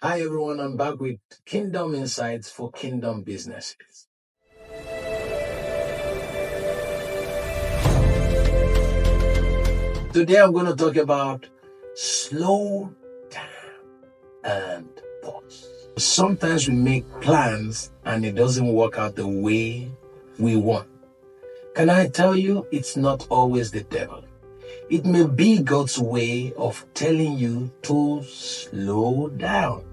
Hi everyone, I'm back with Kingdom Insights for Kingdom Businesses. Today I'm going to talk about slow down and pause. Sometimes we make plans and it doesn't work out the way we want. Can I tell you, it's not always the devil. It may be God's way of telling you to slow down.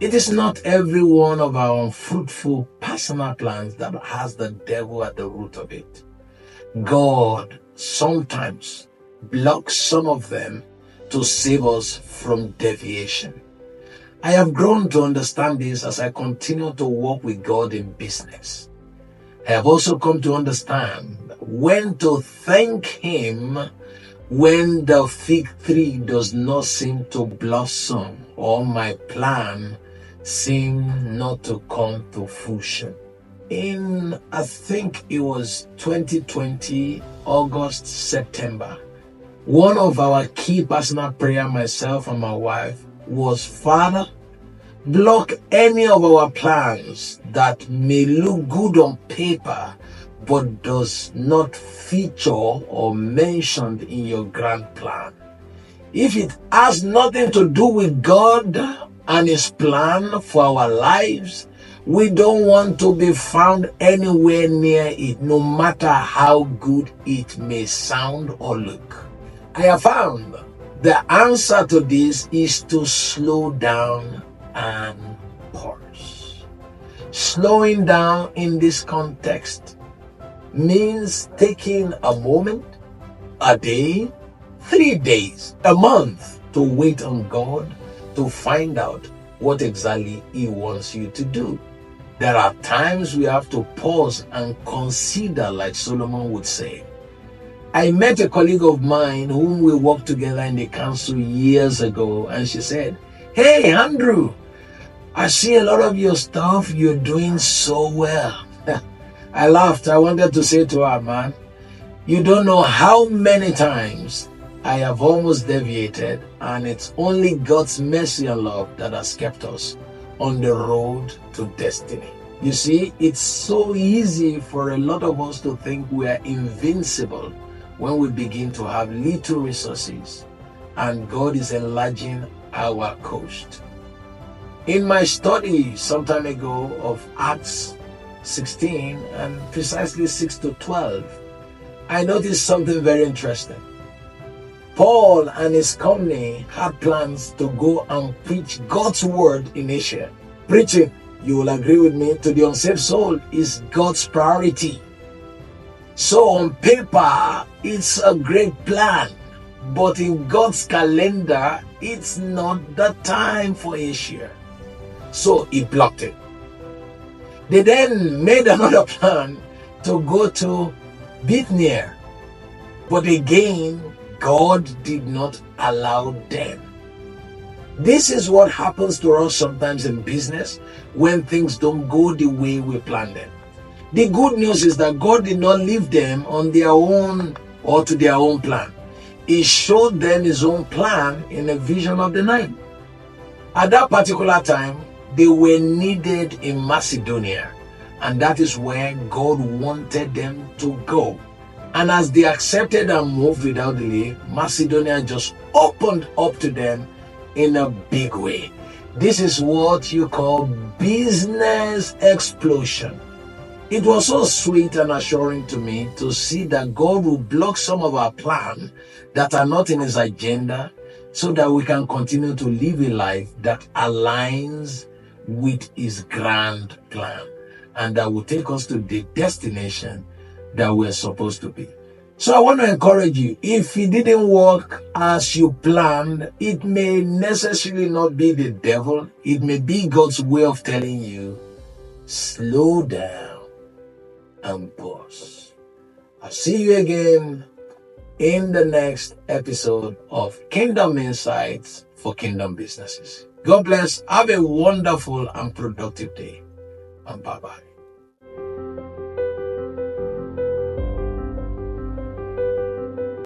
It is not every one of our unfruitful personal plans that has the devil at the root of it. God sometimes blocks some of them to save us from deviation. I have grown to understand this as I continue to walk with God in business. I have also come to understand when to thank Him when the fig tree does not seem to blossom or my plan seem not to come to fruition. In, I think it was 2020, August, September, one of our key personal prayer, myself and my wife, was, Father, block any of our plans that may look good on paper but does not feature or mentioned in your grand plan. If it has nothing to do with God and His plan for our lives, we don't want to be found anywhere near it, no matter how good it may sound or look. I have found the answer to this is to slow down and pause. Slowing down in this context means taking a moment, a day, 3 days, a month to wait on God to find out what exactly He wants you to do. There are times we have to pause and consider, like Solomon would say. I met a colleague of mine whom we worked together in the council years ago, and she said, "Hey, Andrew, I see a lot of your stuff. You're doing so well." I laughed. I wanted to say to her, man, you don't know how many times I have almost deviated, and it's only God's mercy and love that has kept us on the road to destiny. You see, it's so easy for a lot of us to think we are invincible when we begin to have little resources and God is enlarging our coast. In my study some time ago of Acts 16 and precisely 6 to 12, I noticed something very interesting. Paul and his company had plans to go and preach God's word in Asia. Preaching, you will agree with me, to the unsaved soul is God's priority. So on paper, it's a great plan, but in God's calendar, it's not the time for Asia. So He blocked it. They then made another plan to go to Bithynia, but again, God did not allow them. This is what happens to us sometimes in business when things don't go the way we planned them. The good news is that God did not leave them on their own or to their own plan. He showed them His own plan in a vision of the night. At that particular time, they were needed in Macedonia, and that is where God wanted them to go. And as they accepted and moved without delay, Macedonia just opened up to them in a big way. This is what you call business explosion. It was so sweet and assuring to me to see that God will block some of our plans that are not in His agenda so that we can continue to live a life that aligns with His grand plan and that will take us to the destination that we're supposed to be. So I want to encourage you, if it didn't work as you planned, it may necessarily not be the devil. It may be God's way of telling you, slow down and pause. I'll see you again in the next episode of Kingdom Insights for Kingdom Businesses. God bless. Have a wonderful and productive day. And bye-bye.